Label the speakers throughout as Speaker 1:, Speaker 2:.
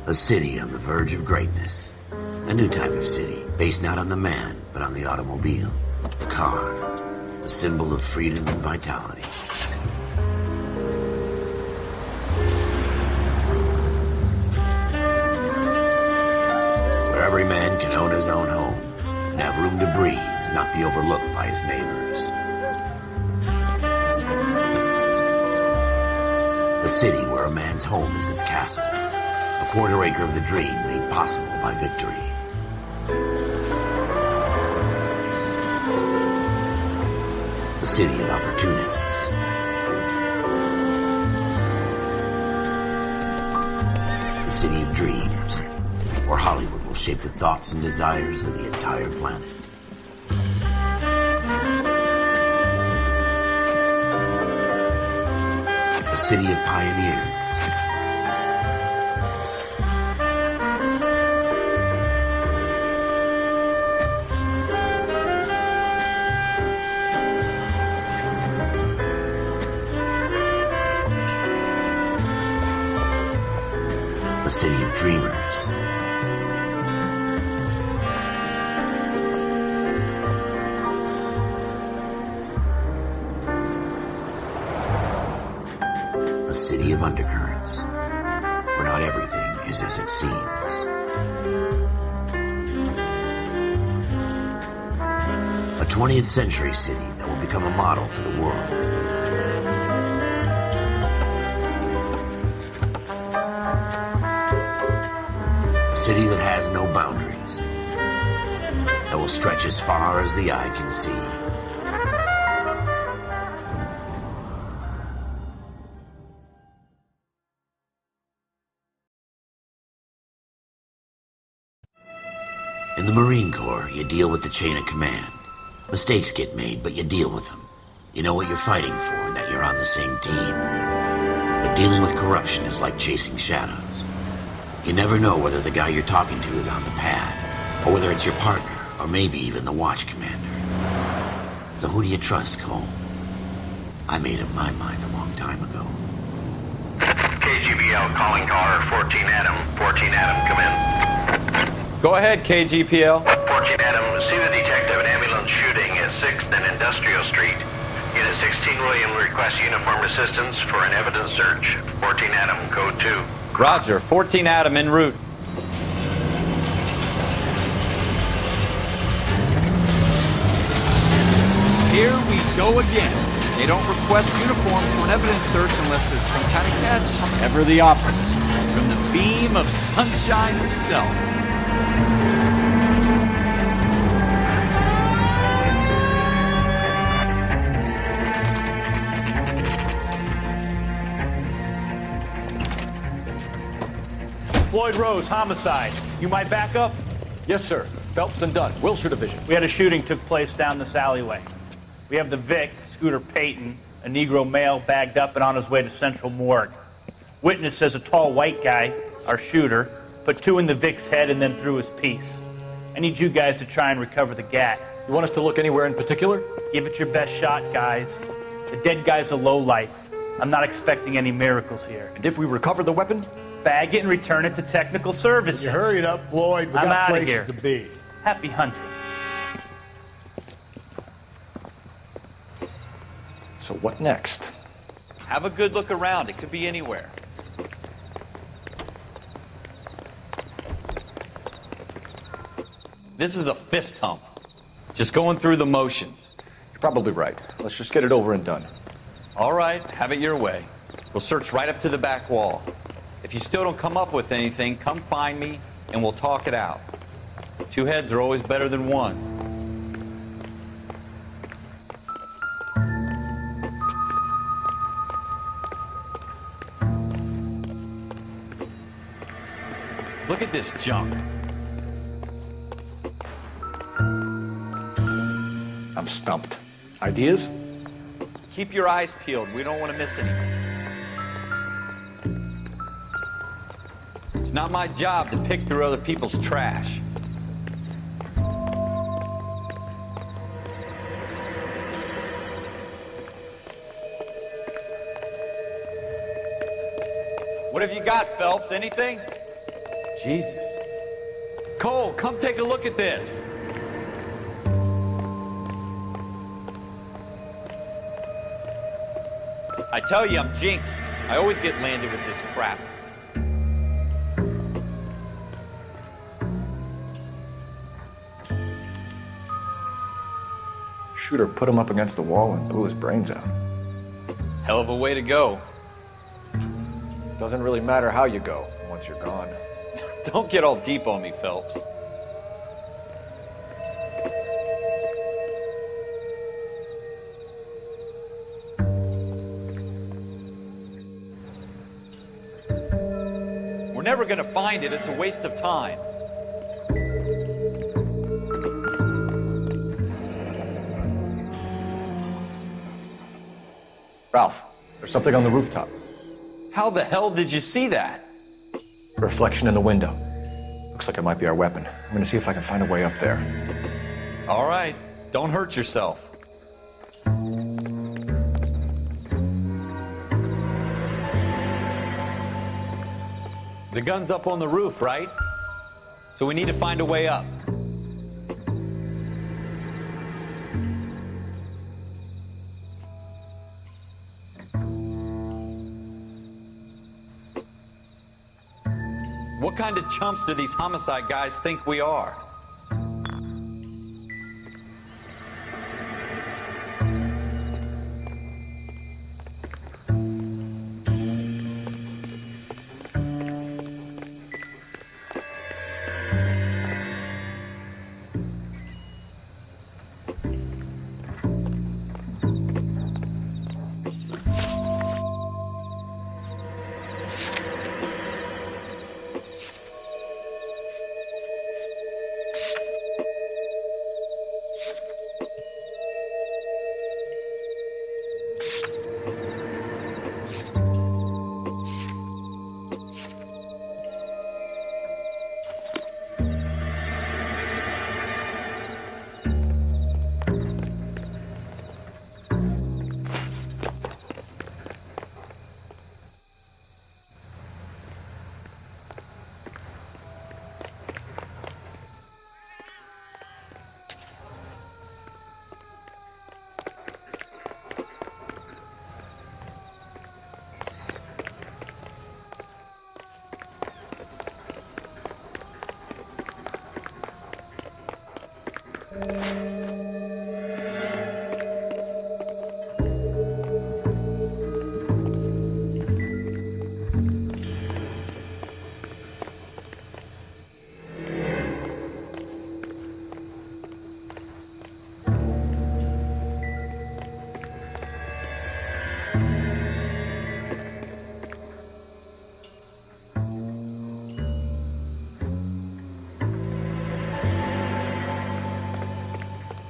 Speaker 1: A city on the verge of greatness. A new type of city, based not on the man, but on the automobile. The car. The symbol of freedom and vitality. Where every man can own his own home and have room to breathe and not be overlooked by his neighbors. A city where a man's home is his castle. A quarter acre of the dream made possible by victory. A city of opportunists. A city of dreams, where Hollywood will shape the thoughts and desires of the entire planet. A city of pioneers. A city of dreamers. A city of undercurrents, where not everything is as it seems. A 20th century city that will become a model for the world. A city that has no boundaries, that will stretch as far as the eye can see. In the Marine Corps, you deal with the chain of command. Mistakes get made, but you deal with them. You know what you're fighting for and that you're on the same team. But dealing with corruption is like chasing shadows. You never know whether the guy you're talking to is on the pad, or whether it's your partner, or maybe even the watch commander. So who do you trust, Cole? I made up my mind a long time ago.
Speaker 2: KGBL calling caller 14 Adam. 14 Adam, come in.
Speaker 3: Go ahead, KGPL.
Speaker 2: 14 Adam, see the detective, an ambulance shooting at 6th and Industrial Street. Unit 16 William requests uniform assistance for an evidence search. 14 Adam, code 2.
Speaker 3: Roger, 14 Adam en route.
Speaker 4: Here we go again. They don't request uniforms for an evidence search unless there's some kind of catch. Ever the optimist. From the beam of sunshine himself.
Speaker 5: Floyd Rose, homicide. You might back up?
Speaker 6: Yes, sir. Phelps and Dunn, Wilshire Division.
Speaker 5: We had a shooting took place down this alleyway. We have the Vic, Scooter Payton, a Negro male bagged up and on his way to Central Morgue. Witness says a tall white guy, our shooter, put 2 in the Vic's head and then threw his piece. I need you guys to try and recover the gat.
Speaker 6: You want us to look anywhere in particular?
Speaker 5: Give it your best shot, guys. The dead guy's a lowlife. I'm not expecting any miracles here.
Speaker 6: And if we recover the weapon?
Speaker 5: Bag it and return it to technical services.
Speaker 7: You hurry it up, Floyd. We
Speaker 5: I'm
Speaker 7: got
Speaker 5: outta
Speaker 7: places
Speaker 5: here.
Speaker 7: to be.
Speaker 5: Happy hunting.
Speaker 6: So what next?
Speaker 3: Have a good look around. It could be anywhere. This is a fist hump. Just going through the motions.
Speaker 6: You're probably right. Let's just get it over and done.
Speaker 3: All right, have it your way. We'll search right up to the back wall. If you still don't come up with anything, come find me and we'll talk it out. 2 heads are always better than 1. Look at this junk.
Speaker 6: I'm stumped. Ideas?
Speaker 3: Keep your eyes peeled. We don't want to miss anything. It's not my job to pick through other people's trash. What have you got, Phelps? Anything? Jesus. Cole, come take a look at this. I tell you, I'm jinxed. I always get landed with this crap.
Speaker 6: Shooter put him up against the wall and blew his brains out.
Speaker 3: Hell of a way to go.
Speaker 6: Doesn't really matter how you go once you're gone.
Speaker 3: Don't get all deep on me, Phelps. We're never gonna find it. It's a waste of time.
Speaker 6: Ralph, there's something on the rooftop.
Speaker 3: How the hell did you see that?
Speaker 6: A reflection in the window. Looks like it might be our weapon. I'm gonna see if I can find a way up there.
Speaker 3: All right, don't hurt yourself. The gun's up on the roof, right? So we need to find a way up. What kind of chumps do these homicide guys think we are?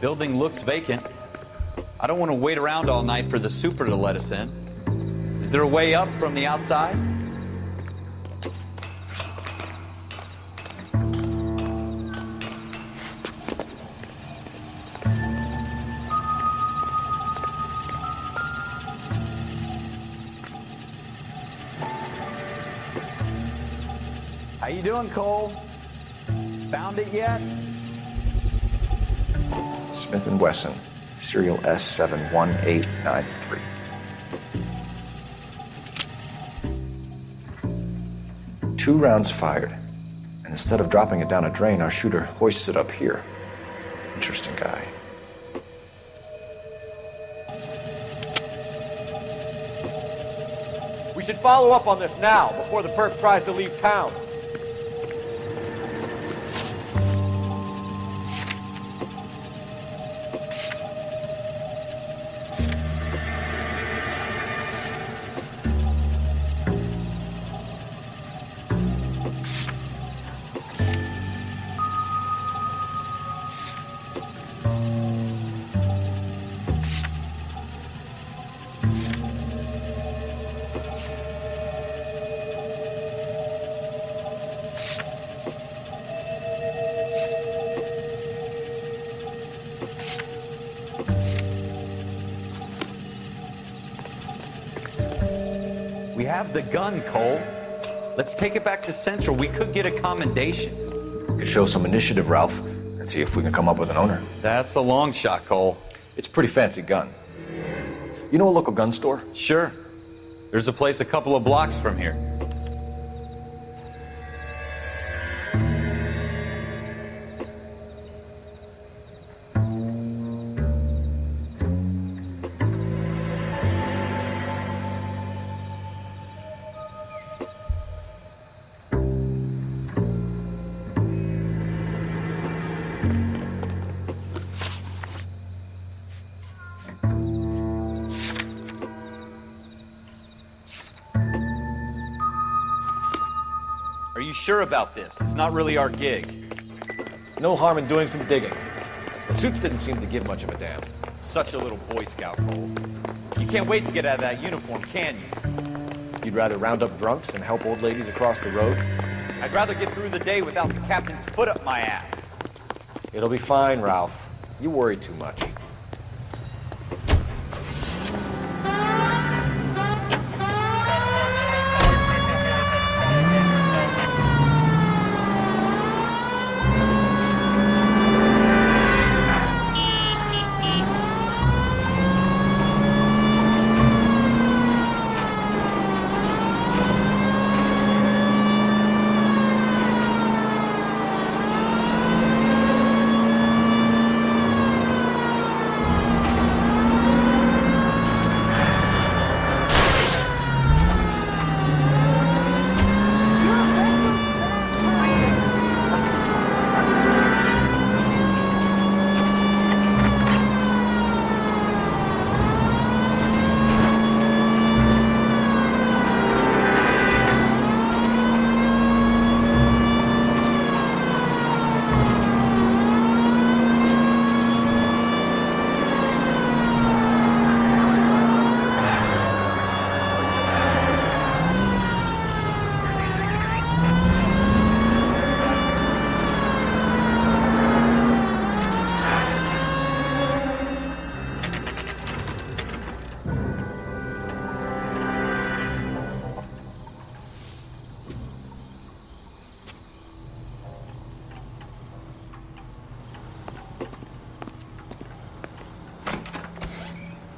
Speaker 3: Building looks vacant. I don't want to wait around all night for the super to let us in. Is there a way up from the outside? How you doing, Cole? Found it yet?
Speaker 6: Smith & Wesson, serial S71893. Two rounds fired, and instead of dropping it down a drain, our shooter hoists it up here. Interesting guy.
Speaker 4: We should follow up on this now, before the perp tries to leave town.
Speaker 3: We have the gun, Cole. Let's take it back to Central. We could get a commendation.
Speaker 6: We could show some initiative, Ralph, and see if we can come up with an owner.
Speaker 3: That's a long shot, Cole.
Speaker 6: It's a pretty fancy gun. You know a local gun store?
Speaker 3: Sure. There's a place a couple of blocks from here. Are you sure about this? It's not really our gig.
Speaker 6: No harm in doing some digging. The suits didn't seem to give much of a damn.
Speaker 3: Such a little Boy Scout, Cole. You can't wait to get out of that uniform, can you?
Speaker 6: You'd rather round up drunks than help old ladies across the road?
Speaker 3: I'd rather get through the day without the captain's foot up my ass.
Speaker 6: It'll be fine, Ralph. You worry too much.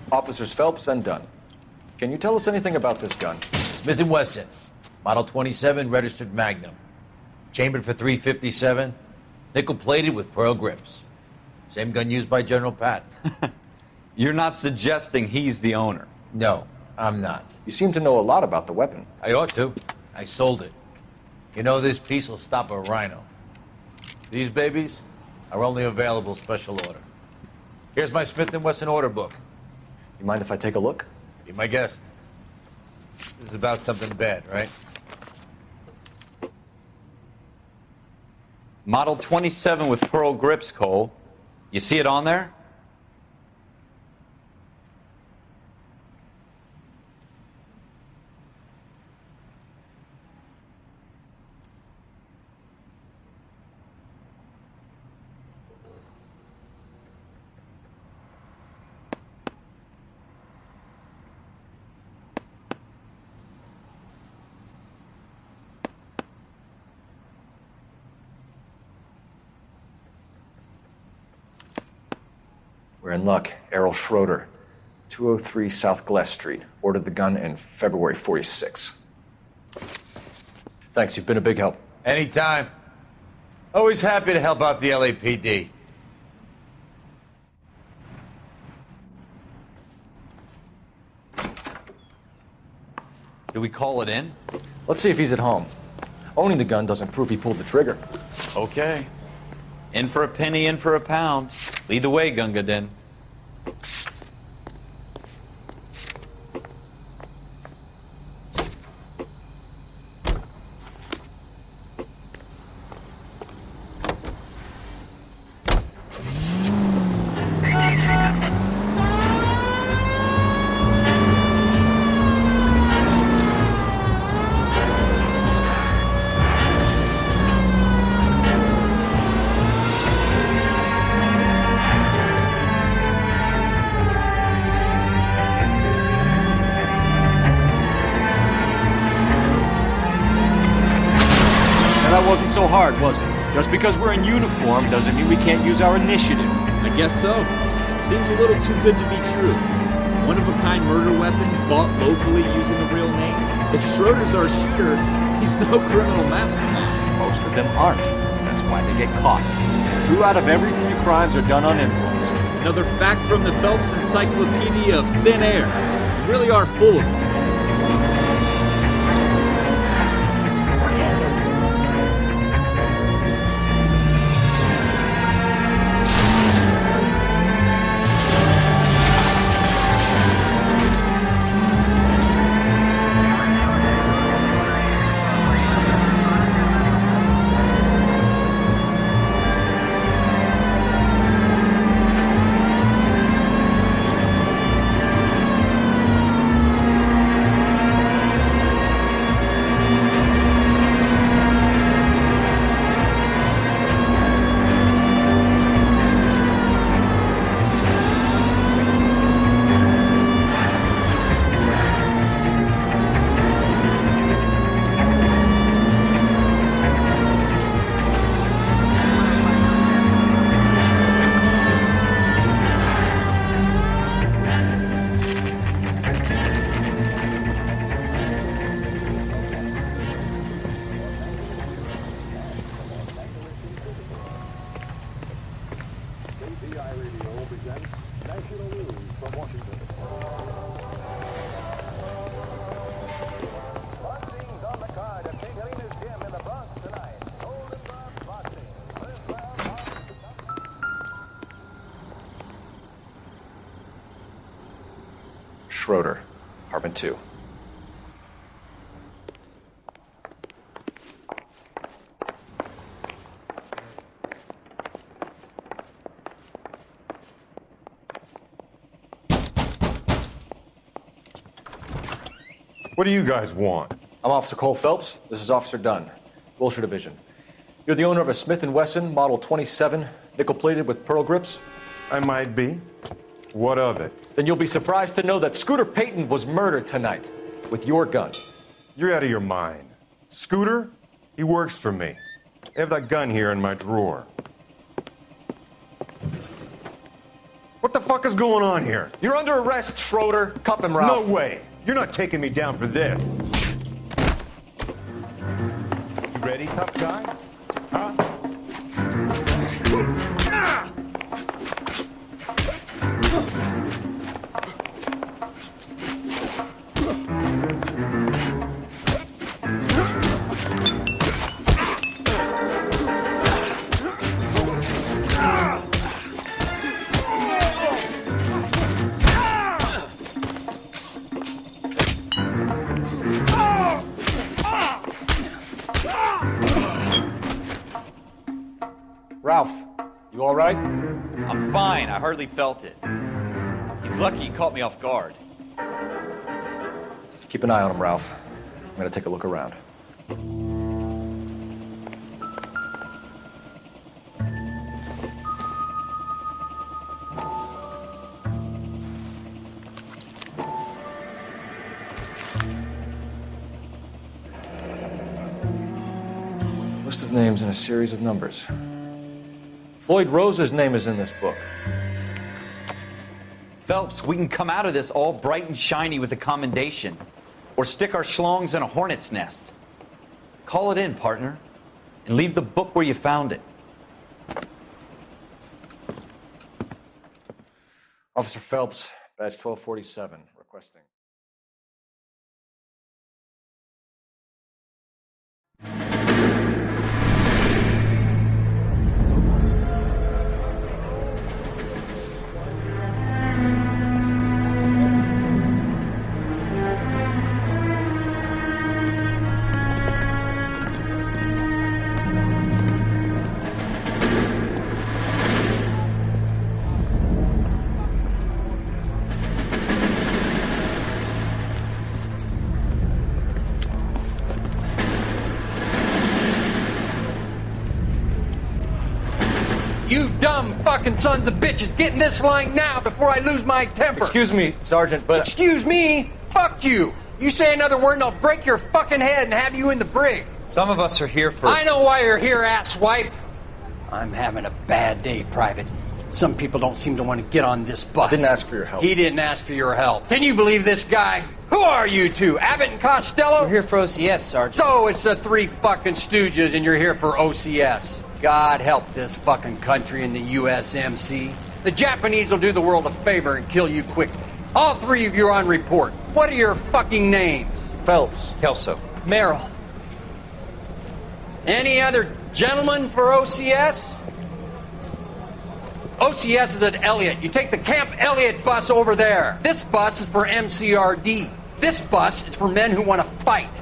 Speaker 6: Officers Phelps and Dunn. Can you tell us anything about this gun?
Speaker 7: Smith & Wesson, Model 27, registered Magnum. Chambered for .357, nickel-plated with pearl grips. Same gun used by General Patton.
Speaker 3: You're not suggesting he's the owner?
Speaker 7: No, I'm not.
Speaker 6: You seem to know a lot about the weapon.
Speaker 7: I ought to. I sold it. You know, this piece will stop a rhino. These babies are only available special order. Here's my Smith & Wesson order book.
Speaker 6: You mind if I take a look?
Speaker 7: Be my guest. This is about something bad, right?
Speaker 3: Model 27 with pearl grips, Cole. You see it on there?
Speaker 6: We're in luck. Errol Schroeder, 203 South Glass Street. Ordered the gun in February '46. Thanks, you've been a big help.
Speaker 7: Anytime. Always happy to help out the LAPD.
Speaker 3: Do we call it in?
Speaker 6: Let's see if he's at home. Owning the gun doesn't prove he pulled the trigger.
Speaker 3: Okay. In for a penny, in for a pound. Lead the way, Gunga Din.
Speaker 4: wasn't so hard, was it? Just because we're in uniform doesn't mean we can't use our initiative.
Speaker 8: I guess so. Seems a little too good to be true. One-of-a-kind murder weapon bought locally using a real name. If Schroeder's our shooter, he's no criminal mastermind.
Speaker 4: Most of them aren't. That's why they get caught. 2 out of every 3 crimes are done on impulse.
Speaker 8: Another fact from the Phelps Encyclopedia of Thin Air. You really are full of them.
Speaker 6: Schroeder, apartment 2.
Speaker 9: What do you guys want?
Speaker 6: I'm Officer Cole Phelps. This is Officer Dunn, Wilshire Division. You're the owner of a Smith & Wesson Model 27, nickel-plated with pearl grips?
Speaker 9: I might be. What of it?
Speaker 6: Then you'll be surprised to know that Scooter Payton was murdered tonight with your gun.
Speaker 9: You're out of your mind. Scooter? He works for me. I have that gun here in my drawer. What the fuck is going on here?
Speaker 6: You're under arrest, Schroeder. Cuff him, Ralph.
Speaker 9: No way. You're not taking me down for this. You ready, tough guy? Huh?
Speaker 6: Ralph, you all right?
Speaker 3: I'm fine. I hardly felt it. He's lucky he caught me off guard.
Speaker 6: Keep an eye on him, Ralph. I'm gonna take a look around. List of names and a series of numbers. Floyd Rose's name is in this book.
Speaker 3: Phelps, we can come out of this all bright and shiny with a commendation. Or stick our schlongs in a hornet's nest. Call it in, partner. And leave the book where you found it.
Speaker 6: Officer Phelps, badge 1247, requesting.
Speaker 10: You dumb fucking sons of bitches, get in this line now before I lose my temper.
Speaker 6: Excuse me, Sergeant, but...
Speaker 10: Excuse me? Fuck you. You say another word and I'll break your fucking head and have you in the brig. Some of us are here for...
Speaker 11: I know why you're here, asswipe! I'm having a bad day, Private. Some people don't seem to want to get on this bus.
Speaker 6: I didn't ask for your help.
Speaker 11: He didn't ask for your help. Can you believe this guy? Who are you two? Abbott and Costello?
Speaker 10: We're here for OCS, Sergeant.
Speaker 11: So it's the three fucking stooges and you're here for OCS. God help this fucking country and the USMC. The Japanese will do the world a favor and kill you quickly. All three of you are on report. What are your fucking names?
Speaker 6: Phelps.
Speaker 10: Kelso. Merrill.
Speaker 11: Any other gentlemen for OCS? OCS is at Elliott. You take the Camp Elliott bus over there. This bus is for MCRD. This bus is for men who want to fight.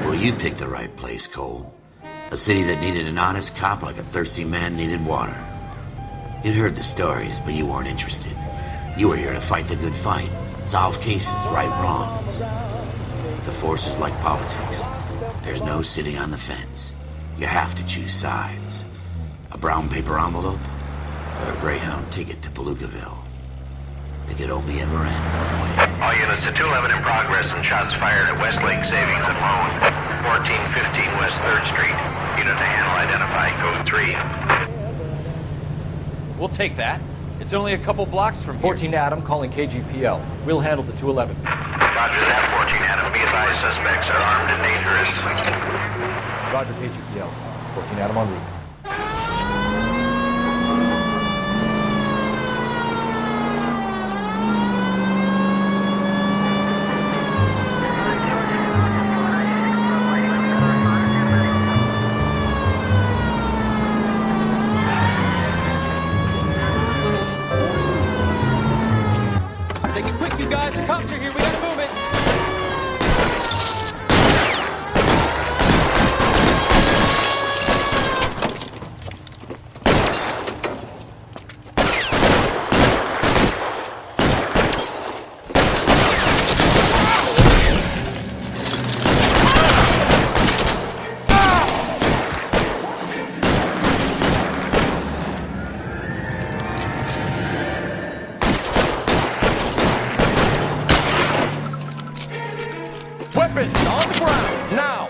Speaker 1: Well, you picked the right place, Cole. A city that needed an honest cop like a thirsty man needed water. You'd heard the stories, but you weren't interested. You were here to fight the good fight, solve cases, right wrongs. The force is like politics. There's no sitting on the fence. You have to choose sides. A brown paper envelope, or a Greyhound ticket to Palookaville. It could only ever end one way.
Speaker 2: All units to 211 in progress and shots fired at Westlake Savings and Loan, 1415 West 3rd Street. Unit to handle identified code 3.
Speaker 3: We'll take that. It's only a couple blocks from here.
Speaker 6: 14 Adam calling KGPL. We'll handle the 211.
Speaker 2: Roger that, 14 Adam. Be advised, suspects are armed and dangerous.
Speaker 6: Roger, KGPL. 14 Adam en route.
Speaker 10: Cops are here. We gotta move it.
Speaker 7: Weapons on the ground, now!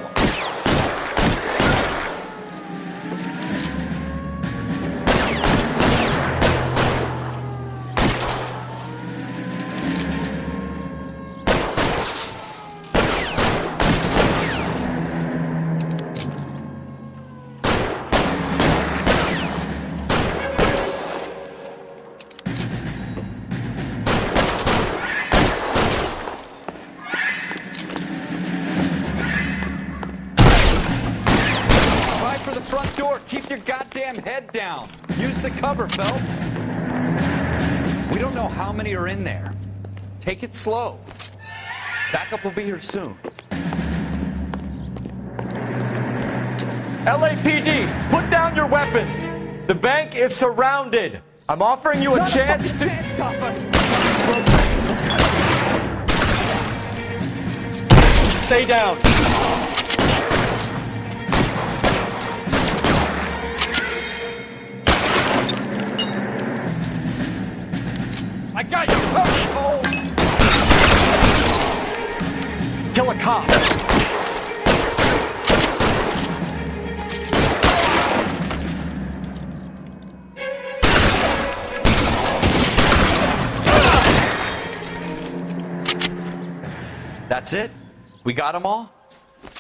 Speaker 3: Front door, keep your goddamn head down. Use the cover, Phelps. We don't know how many are in there. Take it slow. Backup will be here soon.
Speaker 9: LAPD, put down your weapons. The bank is surrounded. I'm offering you a chance to... Stay down.
Speaker 3: I got you! Oh.
Speaker 9: Kill a cop.
Speaker 3: That's it? We got them all?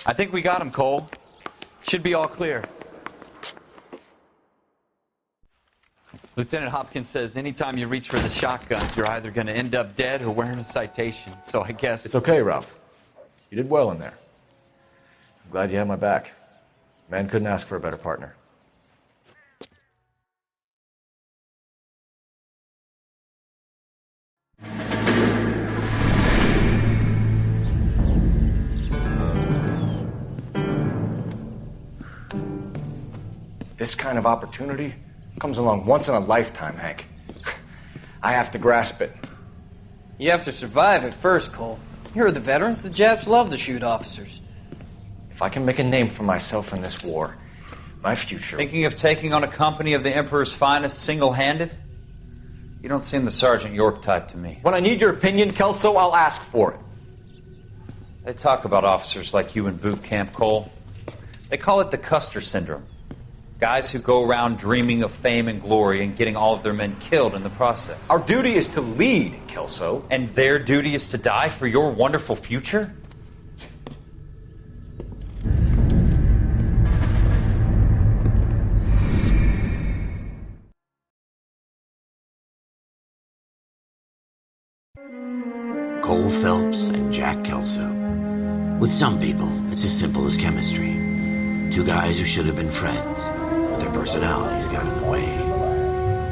Speaker 3: I think we got them, Cole. Should be all clear. Lieutenant Hopkins says anytime you reach for the shotguns, you're either going to end up dead or wearing a citation. So I guess...
Speaker 6: It's okay, Ralph. You did well in there. I'm glad you had my back. Man couldn't ask for a better partner. This kind of opportunity comes along once in a lifetime, Hank. I have to grasp it.
Speaker 10: You have to survive it first, Cole. You're the veterans. The Japs love to shoot officers.
Speaker 6: If I can make a name for myself in this war, my future...
Speaker 4: Thinking of taking on a company of the Emperor's finest single-handed? You don't seem the Sergeant York type to me.
Speaker 6: When I need your opinion, Kelso, I'll ask for it.
Speaker 4: They talk about officers like you in boot camp, Cole. They call it the Custer Syndrome. Guys who go around dreaming of fame and glory and getting all of their men killed in the process.
Speaker 6: Our duty is to lead, Kelso.
Speaker 4: And their duty is to die for your wonderful future?
Speaker 1: Cole Phelps and Jack Kelso. With some people, it's as simple as chemistry. Two guys who should have been friends, but their personalities got in the way.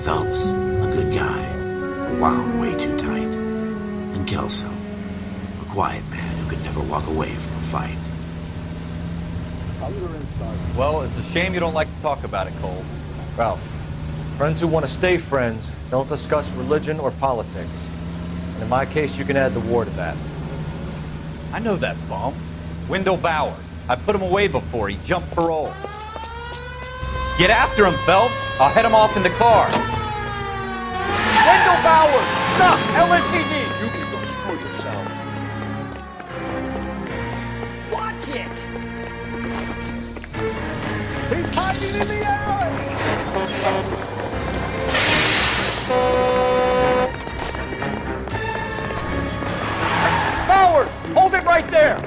Speaker 1: Phelps, a good guy, wound way too tight. And Kelso, a quiet man who could never walk away from a fight.
Speaker 4: Well, it's a shame you don't like to talk about it, Cole.
Speaker 6: Ralph, friends who want to stay friends don't discuss religion or politics. And in my case, you can add the war to that.
Speaker 4: I know that bum. Wendell Bowers. I put him away before he jumped parole. Get after him, Phelps. I'll head him off in the car.
Speaker 10: Wendell Bowers! Stop! LSPD! You can go screw yourselves. Watch it! He's hiding in the alley! Bowers! Hold it right there!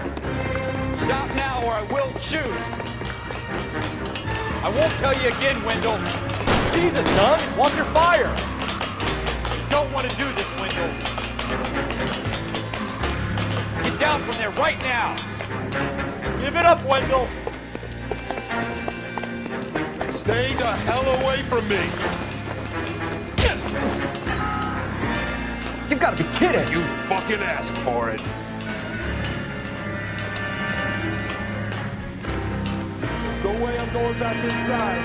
Speaker 3: Stop now or I will shoot. I won't tell you again, Wendell.
Speaker 10: Jesus, son! Walk your fire!
Speaker 3: Don't want to do this, Wendell. Get down from there right now.
Speaker 10: Give it up, Wendell!
Speaker 12: Stay the hell away from me!
Speaker 10: You've got to be kidding!
Speaker 12: You fucking asked for it.
Speaker 10: Go away, I'm going back inside.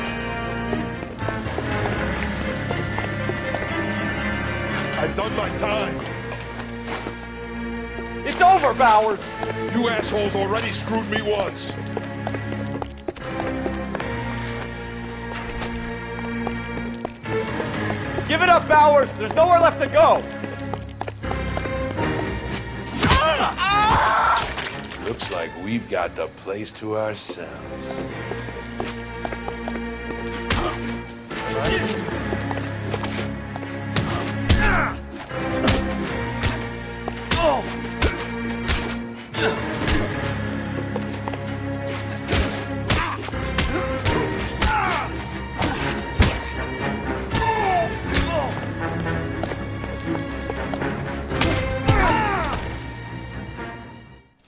Speaker 12: I've done my time.
Speaker 10: It's over, Bowers!
Speaker 12: You assholes already screwed me once.
Speaker 10: Give it up, Bowers! There's nowhere left to go!
Speaker 12: Looks like we've got the place to ourselves.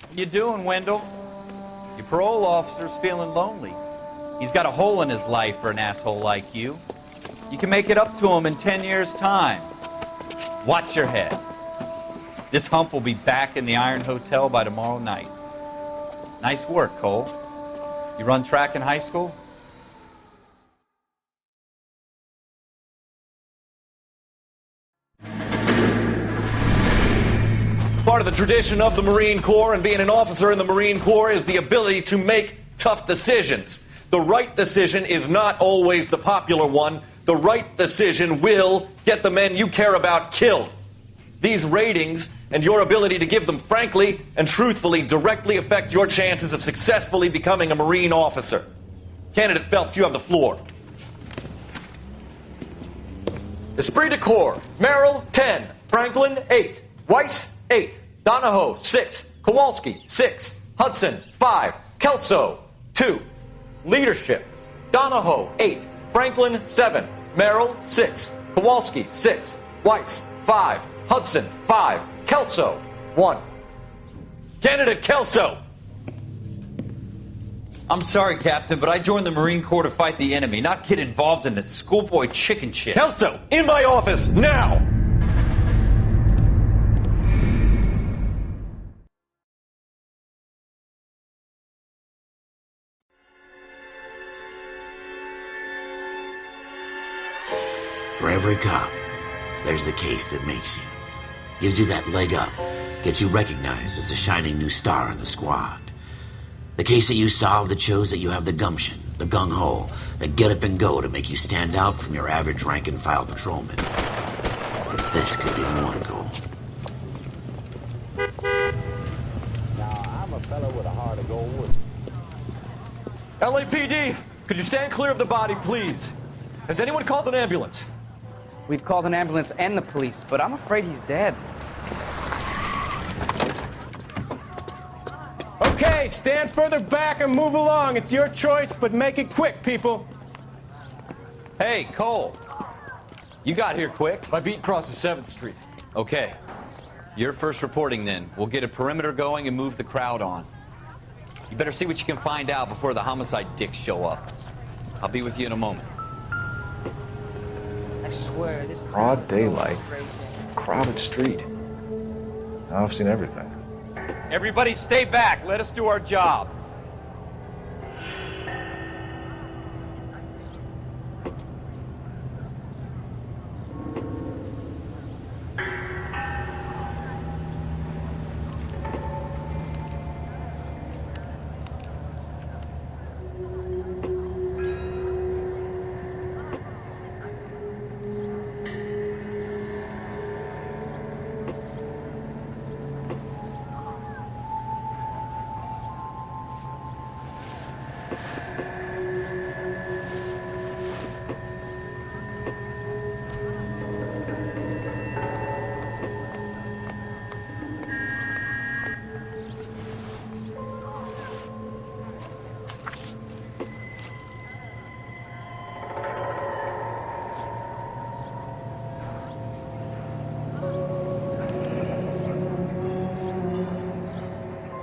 Speaker 4: What you doing, Wendell? Your parole officer's feeling lonely. He's got a hole in his life for an asshole like you. You can make it up to him in 10 years' time. Watch your head. This hump will be back in the Iron Hotel by tomorrow night. Nice work, Cole. You run track in high school?
Speaker 13: Part of the tradition of the Marine Corps and being an officer in the Marine Corps is the ability to make tough decisions. The right decision is not always the popular one. The right decision will get the men you care about killed. These ratings and your ability to give them frankly and truthfully directly affect your chances of successfully becoming a Marine officer. Candidate Phelps, you have the floor. Esprit de Corps, Merrill, 10. Franklin, 8. Weiss, 8. Donahoe, 6. Kowalski, 6. Hudson, 5. Kelso, 2. Leadership, Donahoe, 8. Franklin, 7. Merrill, 6. Kowalski, 6. Weiss, 5. Hudson, 5. Kelso, 1. Candidate Kelso!
Speaker 4: I'm sorry, Captain, but I joined the Marine Corps to fight the enemy, not get involved in this schoolboy chicken shit.
Speaker 13: Kelso, in my office, now!
Speaker 1: For every cop, there's the case that makes you. Gives you that leg up. Gets you recognized as the shining new star in the squad. The case that you solved that shows that you have the gumption, the gung-ho, the get up and go to make you stand out from your average rank-and-file patrolman. This could be the one goal.
Speaker 14: Now, I'm a fellow with a heart of gold.
Speaker 15: LAPD, could you stand clear of the body, please? Has anyone called an ambulance?
Speaker 16: We've called an ambulance and the police, but I'm afraid he's dead.
Speaker 17: Okay, stand further back and move along. It's your choice, but make it quick, people.
Speaker 4: Hey, Cole. You got here quick.
Speaker 15: My beat crosses 7th Street.
Speaker 4: Okay. You're first reporting then. We'll get a perimeter going and move the crowd on. You better see what you can find out before the homicide dicks show up. I'll be with you in a moment.
Speaker 14: I swear, this is
Speaker 6: Broad daylight, crowded street. Now I've seen everything.
Speaker 4: Everybody stay back. Let us do our job.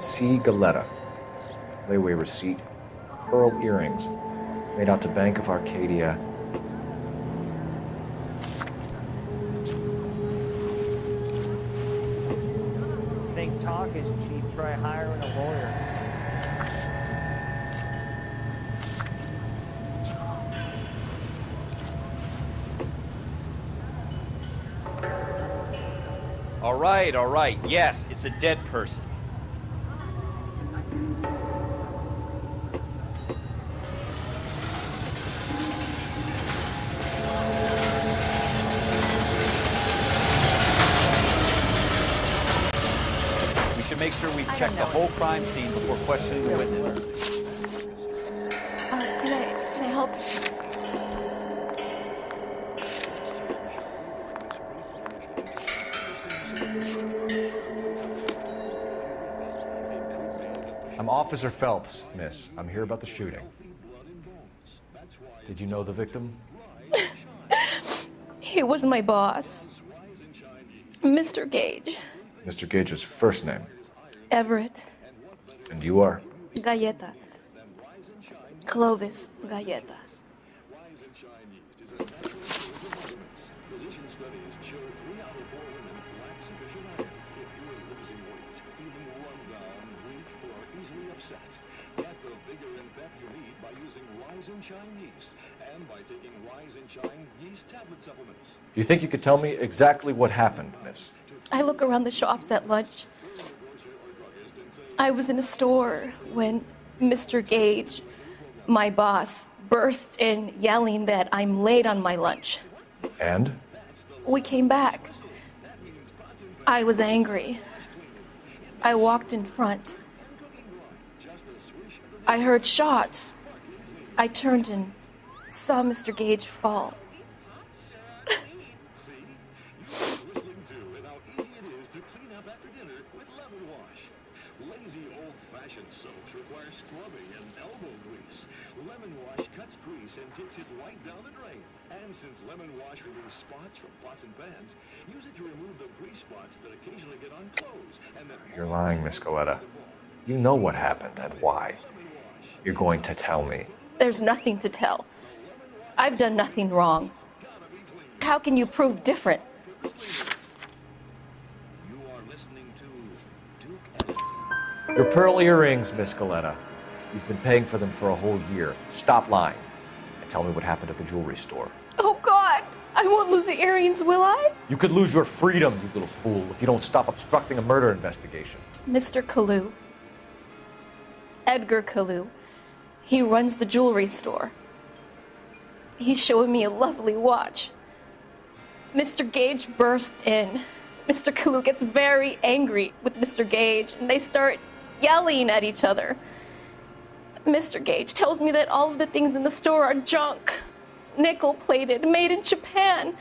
Speaker 6: C. Galetta. Layaway receipt. Pearl earrings. Made out to Bank of Arcadia.
Speaker 14: Think talk is cheap, try hiring a lawyer.
Speaker 4: All right. Yes, it's a dead person. We should make sure we check the whole crime scene before questioning the witness.
Speaker 18: Can I help?
Speaker 6: I'm Officer Phelps, miss. I'm here about the shooting. Did you know the victim?
Speaker 18: He was my boss, Mr. Gage.
Speaker 6: Mr. Gage's first name.
Speaker 18: Everett.
Speaker 6: And you are?
Speaker 18: Galleta. Clovis Galleta.
Speaker 6: Do you think you could tell me exactly what happened, miss?
Speaker 18: I look around the shops at lunch. I was in a store when Mr. Gage, my boss, bursts in yelling that I'm late on my lunch.
Speaker 6: And?
Speaker 18: We came back. I was angry. I walked in front. I heard shots. I turned and saw Mr. Gage fall.
Speaker 2: Lazy old-fashioned soaps require scrubbing and elbow grease. Lemon Wash cuts grease and takes it right down the drain. And since Lemon Wash removes spots from pots and pans, use it to remove the grease spots that occasionally get on clothes. And that
Speaker 6: You're lying, Miss Galetta. You know what happened and why. You're going to tell me.
Speaker 18: There's nothing to tell. I've done nothing wrong. How can you prove different?
Speaker 6: Your pearl earrings, Miss Galetta. You've been paying for them for a whole year. Stop lying and tell me what happened at the jewelry store.
Speaker 18: Oh, God! I won't lose the earrings, will I?
Speaker 6: You could lose your freedom, you little fool, if you don't stop obstructing a murder investigation.
Speaker 18: Mr. Kalu, Edgar Kalu. He runs the jewelry store. He's showing me a lovely watch. Mr. Gage bursts in. Mr. Kalu gets very angry with Mr. Gage, and they start yelling at each other. Mr. Gage tells me that all of the things in the store are junk, nickel-plated, made in Japan,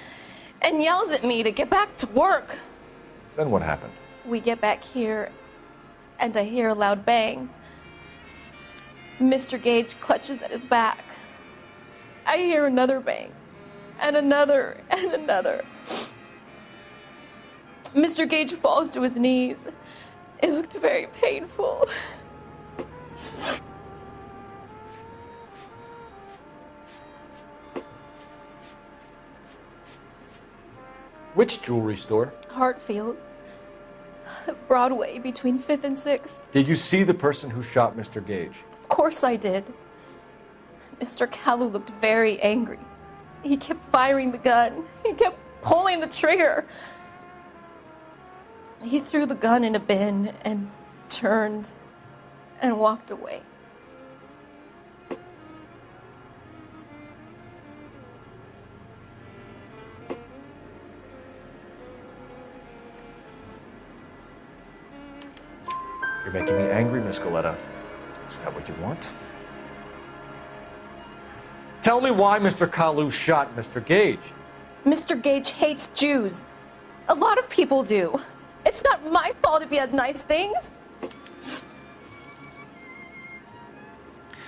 Speaker 18: and yells at me to get back to work.
Speaker 6: Then what happened?
Speaker 18: We get back here, and I hear a loud bang. Mr. Gage clutches at his back. I hear another bang, and another, and another. Mr. Gage falls to his knees. It looked very painful.
Speaker 6: Which jewelry store?
Speaker 18: Hartfield's. Broadway, between 5th and 6th.
Speaker 6: Did you see the person who shot Mr. Gage?
Speaker 18: Of course I did. Mr. Kalu looked very angry. He kept firing the gun. He kept pulling the trigger. He threw the gun in a bin and turned and walked away.
Speaker 6: You're making me angry, Miss Goleta. Is that what you want? Tell me why Mr. Kalu shot Mr. Gage.
Speaker 18: Mr. Gage hates Jews. A lot of people do. It's not my fault if he has nice things.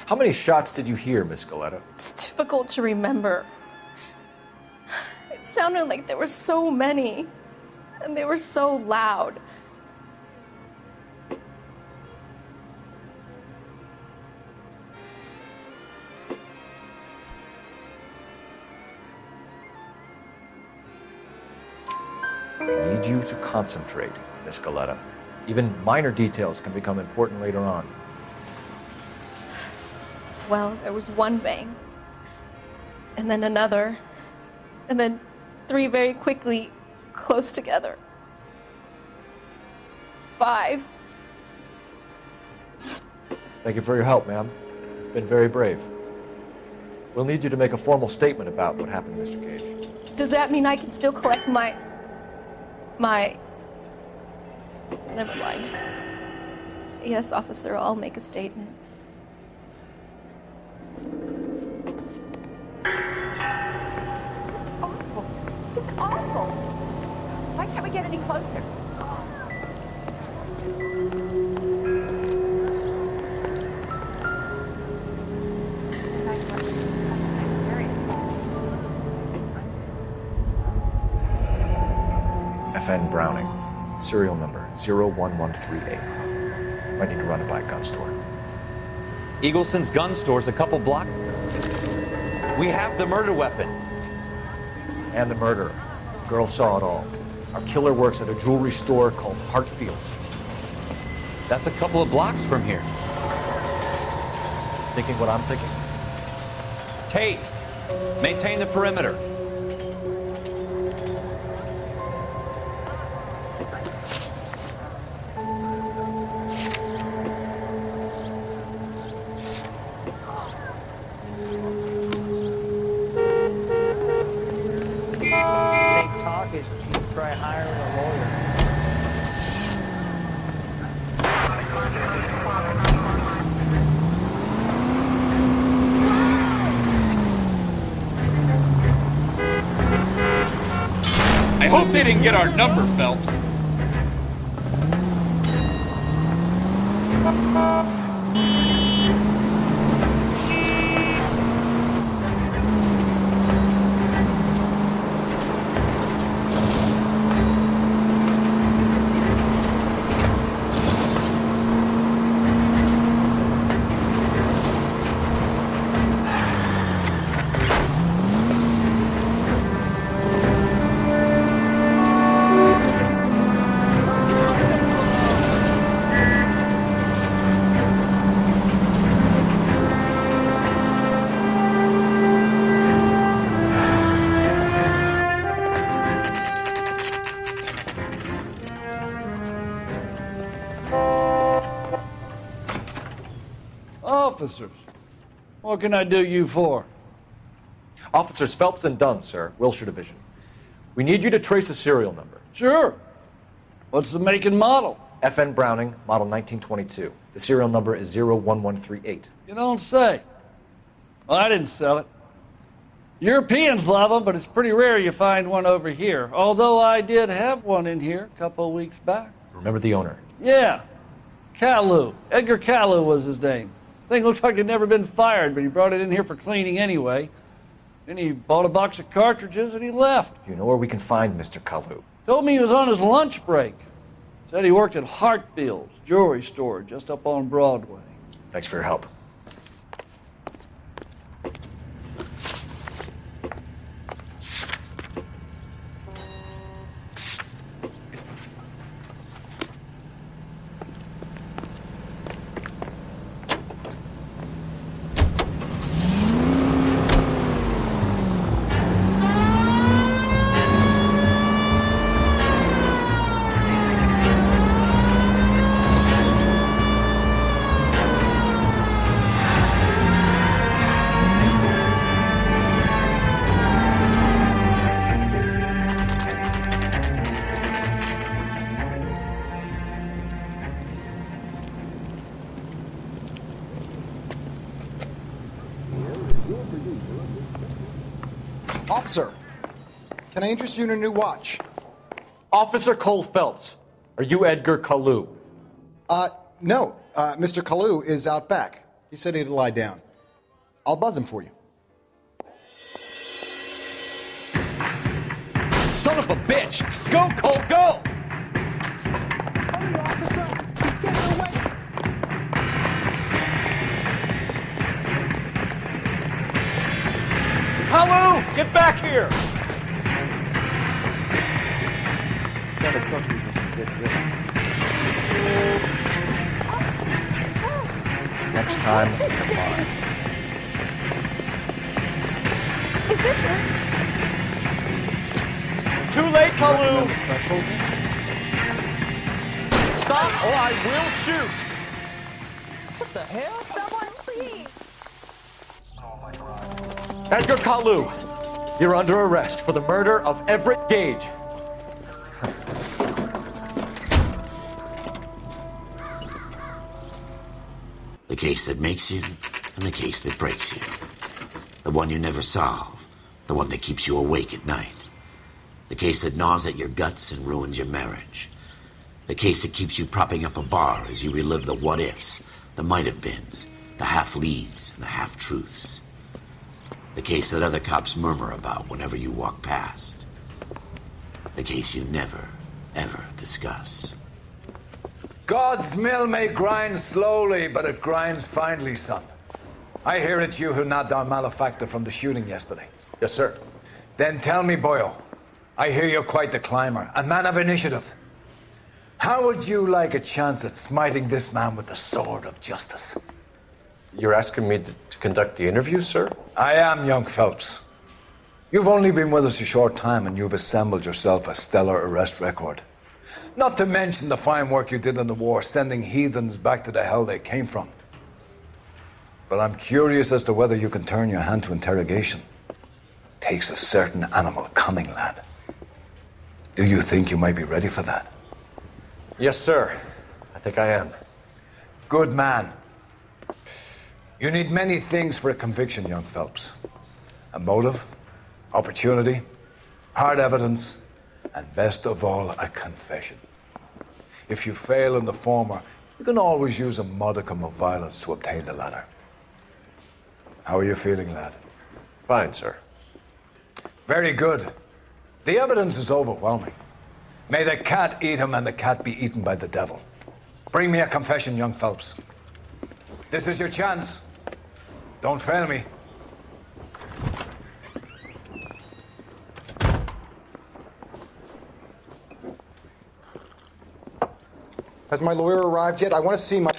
Speaker 6: How many shots did you hear, Miss Goleta?
Speaker 18: It's difficult to remember. It sounded like there were so many, and they were so loud.
Speaker 6: I need you to concentrate, Miss Goleta. Even minor details can become important later on.
Speaker 18: Well, there was one bang, and then another, and then 3 very quickly, close together. 5.
Speaker 6: Thank you for your help, ma'am. You've been very brave. We'll need you to make a formal statement about what happened to Mr. Gage.
Speaker 18: Does that mean I can still collect my... Never mind. Yes, officer, I'll make a statement.
Speaker 19: Awful. Just awful. Why can't we get any closer?
Speaker 6: FN Browning, serial number 01138. Might need to run it by a gun store.
Speaker 4: Eagleson's gun store's a couple blocks. We have the murder weapon.
Speaker 6: And the murderer. The girl saw it all. Our killer works at a jewelry store called Hartfield's.
Speaker 4: That's a couple of blocks from here.
Speaker 6: Thinking what I'm thinking?
Speaker 4: Tate, maintain the perimeter.
Speaker 14: Try hiring a lawyer.
Speaker 4: I hope they didn't get our number, Phelps.
Speaker 20: officers. What can I do you for?
Speaker 6: Officers Phelps and Dunn, sir, Wilshire Division. We need you to trace a serial number.
Speaker 20: Sure. What's the make and model?
Speaker 6: FN Browning, model 1922. The serial number is 01138.
Speaker 20: You don't say. Well, I didn't sell it. Europeans love them, but it's pretty rare you find one over here. Although I did have one in here a couple of weeks back.
Speaker 6: Remember the owner?
Speaker 20: Yeah. Caillou. Edgar Caillou was his name. Thing looks like he'd never been fired, but he brought it in here for cleaning anyway. Then he bought a box of cartridges and he left.
Speaker 6: You know where we can find Mr. Caillou?
Speaker 20: Told me he was on his lunch break. Said he worked at Hartfield's jewelry store just up on Broadway.
Speaker 6: Thanks for your help.
Speaker 21: Officer, can I interest you in a new watch?
Speaker 6: Officer Cole Phelps, are you Edgar Caillou?
Speaker 21: No. Mr. Caillou is out back. He said he'd lie down. I'll buzz him for you.
Speaker 15: Son of a bitch! Go, Cole, go!
Speaker 19: Hurry, officer! He's getting away!
Speaker 4: Caillou, get back here!
Speaker 6: Next time, come on.
Speaker 19: Is this it?
Speaker 4: Too late, Caillou!
Speaker 15: Stop or I will shoot!
Speaker 19: What the hell? Someone, please!
Speaker 6: Edgar Caillou, you're under arrest for the murder of Everett Gage.
Speaker 1: The case that makes you and the case that breaks you. The one you never solve. The one that keeps you awake at night. The case that gnaws at your guts and ruins your marriage. The case that keeps you propping up a bar as you relive the what-ifs, the might-have-beens, the half-leaves, and the half-truths. The case that other cops murmur about whenever you walk past. The case you never, ever discuss.
Speaker 10: God's mill may grind slowly, but it grinds finely, son. I hear it's you who nabbed our malefactor from the shooting yesterday.
Speaker 6: Yes, sir.
Speaker 10: Then tell me, Boyle, I hear you're quite the climber, a man of initiative. How would you like a chance at smiting this man with the sword of justice?
Speaker 6: You're asking me to conduct the interview, sir?
Speaker 10: I am, young Phelps. You've only been with us a short time and you've assembled yourself a stellar arrest record. Not to mention the fine work you did in the war, sending heathens back to the hell they came from. But I'm curious as to whether you can turn your hand to interrogation. Takes a certain animal cunning, lad. Do you think you might be ready for that?
Speaker 6: Yes, sir. I think I am.
Speaker 10: Good man. You need many things for a conviction, young Phelps. A motive, opportunity, hard evidence, and best of all, a confession. If you fail in the former, you can always use a modicum of violence to obtain the latter. How are you feeling, lad?
Speaker 6: Fine, sir.
Speaker 10: Very good. The evidence is overwhelming. May the cat eat him and the cat be eaten by the devil. Bring me a confession, young Phelps. This is your chance. Don't fail me.
Speaker 21: Has my lawyer arrived yet? I want to see my...